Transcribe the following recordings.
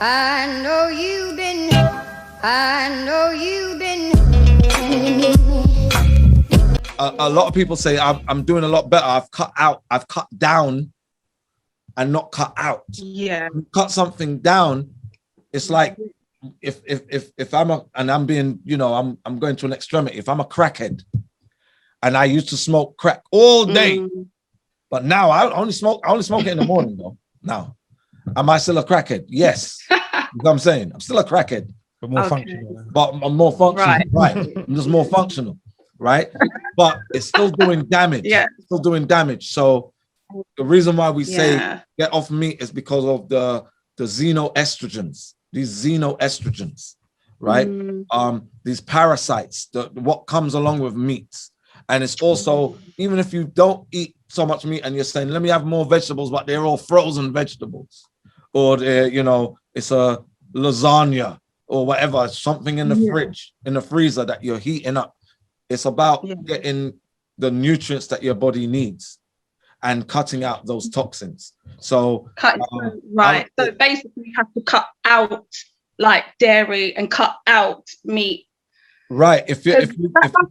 I know you've been. A lot of people say I'm doing a lot better. I've cut down and not cut out. Yeah. Cut something down. It's like if I'm being, I'm going to an extremity. If I'm a crackhead and I used to smoke crack all day, but now I only smoke it in the morning though. Now, am I still a crackhead? Yes. You know what I'm saying? I'm still a crackhead. But more functional. But I'm more functional. Right. I'm just more functional. Right. But it's still doing damage. Yeah. It's still doing damage. So the reason why we say get off meat is because of the xenoestrogens, these xenoestrogens, right? These parasites, what comes along with meats. And it's also, even if you don't eat so much meat and you're saying, let me have more vegetables, but they're all frozen vegetables, or they're, it's a lasagna or whatever, something in the fridge, in the freezer that you're heating up. It's about getting the nutrients that your body needs and cutting out those toxins. So so basically you have to cut out like dairy and cut out meat. Right. If you can't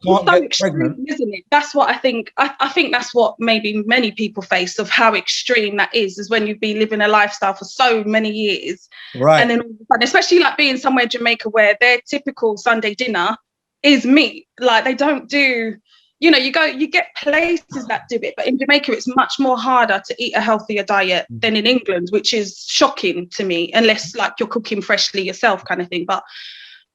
get pregnant, isn't it? That's what I think. I think that's what maybe many people face, of how extreme that is when you've been living a lifestyle for so many years. Right. And then especially like being somewhere in Jamaica where their typical Sunday dinner is meat. Like they don't do, you get places that do it, but in Jamaica it's much more harder to eat a healthier diet than in England, which is shocking to me, unless like you're cooking freshly yourself kind of thing. But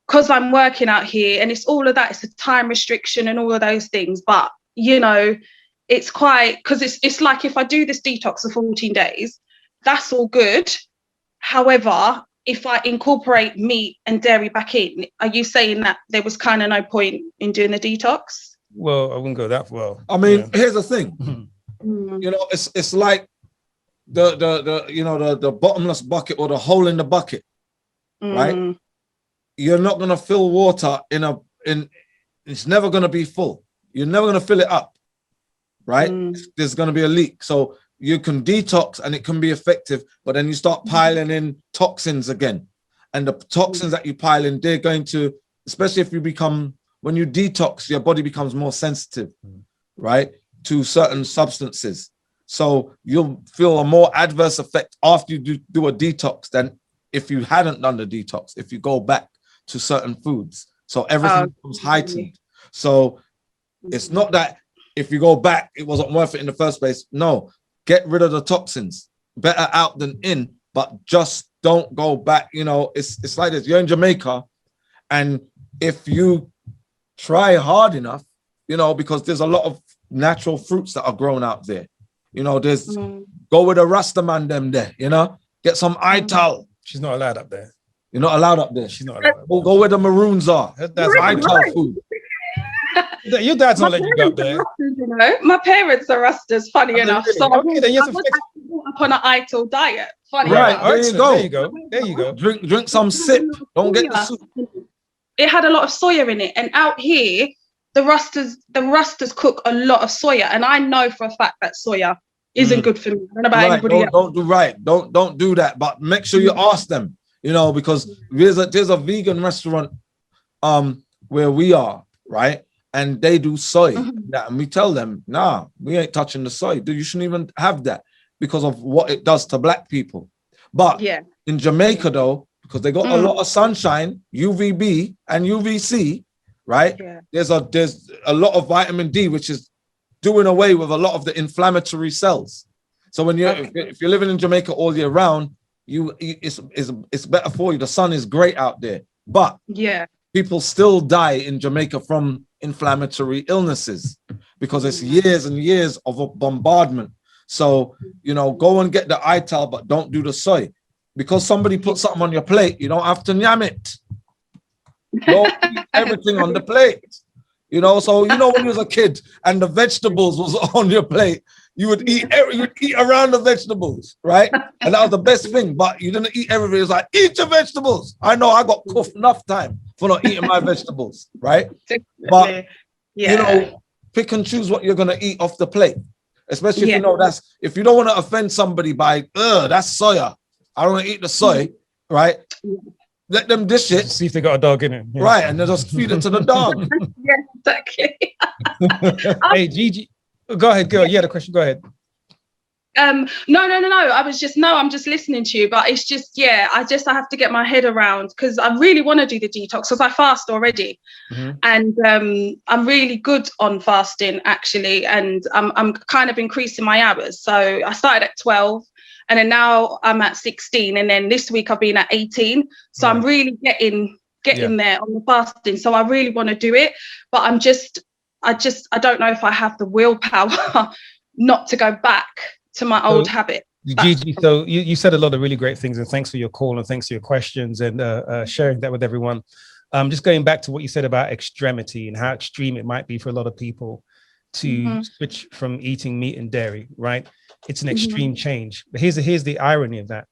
because I'm working out here and it's all of that, it's a time restriction and all of those things. But, it's quite, because it's like if I do this detox for 14 days, that's all good. However, if I incorporate meat and dairy back in, are you saying that there was kind of no point in doing the detox? Well, I wouldn't go that far. I mean, here's the thing. It's like the bottomless bucket or the hole in the bucket, right? You're not going to fill water it's never going to be full. You're never going to fill it up, right? There's going to be a leak. So you can detox and it can be effective, but then you start piling in toxins again. And the toxins that you pile in, they're going to, especially when you detox, your body becomes more sensitive, right, to certain substances. So you'll feel a more adverse effect after you do a detox than if you hadn't done the detox, if you go back to certain foods. So everything becomes heightened. So it's not that if you go back, it wasn't worth it in the first place. No, get rid of the toxins. Better out than in, but just don't go back. It's like this. You're in Jamaica, and if you try hard enough, because there's a lot of natural fruits that are grown out there. There's go with a Rasta man them there, get some ital. She's not allowed up there. You're not allowed up there. She's not allowed. We'll go where the maroons are. That's ital food. Your dad's not letting you go up there. My parents are Rastas, funny enough. So okay, then you have to fix up on an ital diet. Funny right, enough. There you go. Drink some sip. Don't get the soup. It had a lot of soya in it, and out here, the Rastas cook a lot of soya, and I know for a fact that soya isn't good for me. I don't know about anybody else. Don't do that. But make sure you ask them. Because there's a vegan restaurant where we are, right? And they do soy. And we tell them, nah, we ain't touching the soy. You shouldn't even have that because of what it does to black people. But in Jamaica, though, because they got a lot of sunshine, UVB and UVC, right? Yeah. There's a lot of vitamin D, which is doing away with a lot of the inflammatory cells. So when if you're living in Jamaica all year round, it's better for you. The sun is great out there, but people still die in Jamaica from inflammatory illnesses because it's years and years of a bombardment. So go and get the ital, but don't do the soy. Because somebody put something on your plate, you don't have to yam it. Don't eat everything on the plate. So when you was a kid and the vegetables was on your plate, you would eat around the vegetables, right? And that was the best thing, but you didn't eat everything. It's like, eat your vegetables. I know I got cuffed enough time for not eating my vegetables, right? But, pick and choose what you're going to eat off the plate, especially if if you don't want to offend somebody by, that's soya. I don't want to eat the soy. right? Let them dish it, See if they got a dog in it. Yeah. right? And they just feed it to the dog. Yeah, exactly. Hey, Gigi, go ahead, girl. You had a question. Go ahead. No. I'm just listening to you, but it's just, yeah, I have to get my head around, because I really want to do the detox, because I fast already. And I'm really good on fasting, actually, and I'm kind of increasing my hours. So I started at 12, and then now I'm at 16, and then this week I've been at 18. So I'm really getting there on the fasting. So I really want to do it, but I don't know if I have the willpower not to go back to my old habit. Gigi, so you said a lot of really great things, and thanks for your call and thanks for your questions and sharing that with everyone. Just going back to what you said about extremity and how extreme it might be for a lot of people to switch from eating meat and dairy, right? It's an extreme change. But here's the irony of that.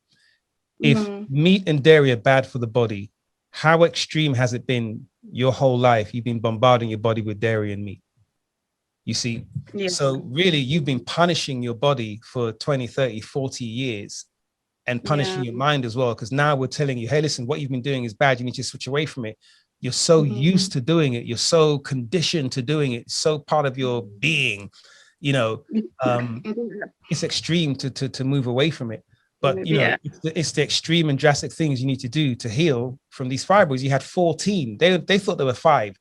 If meat and dairy are bad for the body, how extreme has it been your whole life? You've been bombarding your body with dairy and meat. You see, so really you've been punishing your body for 20, 30, 40 years and punishing your mind as well. Because now we're telling you, hey, listen, what you've been doing is bad. You need to switch away from it. You're so used to doing it. You're so conditioned to doing it. It's so part of your being, you know, it's extreme to move away from it. But, you know, it's the extreme and drastic things you need to do to heal from these fibroids. You had 14. They thought there were 5.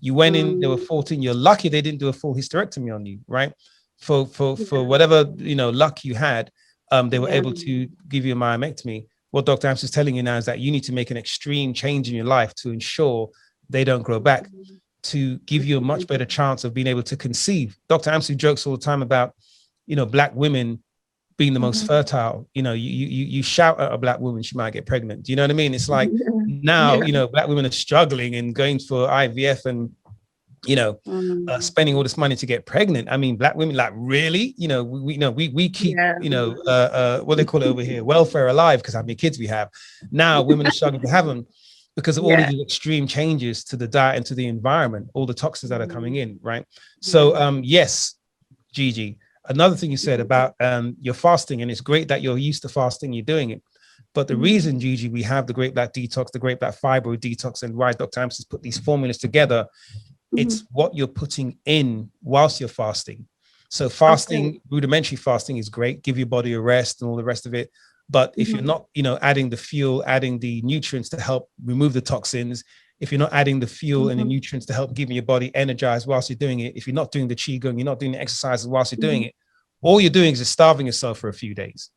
You went in, there were 14. You're lucky they didn't do a full hysterectomy on you, right? For whatever, you know, luck you had, they were able to give you a myomectomy. What Dr. Amsu is telling you now is that you need to make an extreme change in your life to ensure they don't grow back, to give you a much better chance of being able to conceive. Dr. Amsu jokes all the time about, you know, Black women being the most fertile. You know, you shout at a Black woman, she might get pregnant. Do you know what I mean? It's like now, you know, Black women are struggling and going for IVF and, you know, spending all this money to get pregnant. I mean, Black women, like, really? You know, we keep, you know, what they call it over here, welfare alive, because how many kids we have. Now women are struggling to have them because of all of these extreme changes to the diet and to the environment, all the toxins that are coming in, right? So yes, Gigi, another thing you said about your fasting, and it's great that you're used to fasting, you're doing it. But the reason, Gigi, we have the Great Black Detox, the Great Black Fibroid Detox, and why Dr. Amsu has put these formulas together, it's what you're putting in whilst you're fasting. So fasting, rudimentary fasting is great, give your body a rest and all the rest of it. But if you're not, you know, adding the fuel, adding the nutrients to help remove the toxins, if you're not adding the fuel and the nutrients to help give your body energized whilst you're doing it, if you're not doing the qigong, you're not doing the exercises whilst you're doing it, all you're doing is just starving yourself for a few days.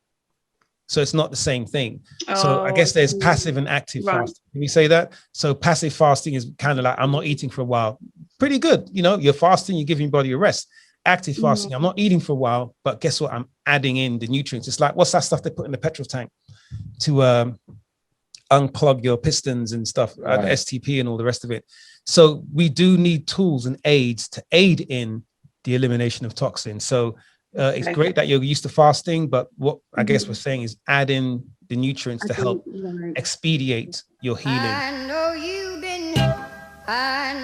So it's not the same thing. So I guess there's passive and active fasting. Can we say that? So passive fasting is kind of like, I'm not eating for a while. Pretty good. You know, you're fasting, you're giving your body a rest. Active fasting, I'm not eating for a while, but guess what? I'm adding in the nutrients. It's like, what's that stuff they put in the petrol tank to unplug your pistons and stuff, the STP and all the rest of it. So we do need tools and aids to aid in the elimination of toxins. So it's great that you're used to fasting, but what I guess we're saying is add in the nutrients to help expedite your healing. I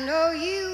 know you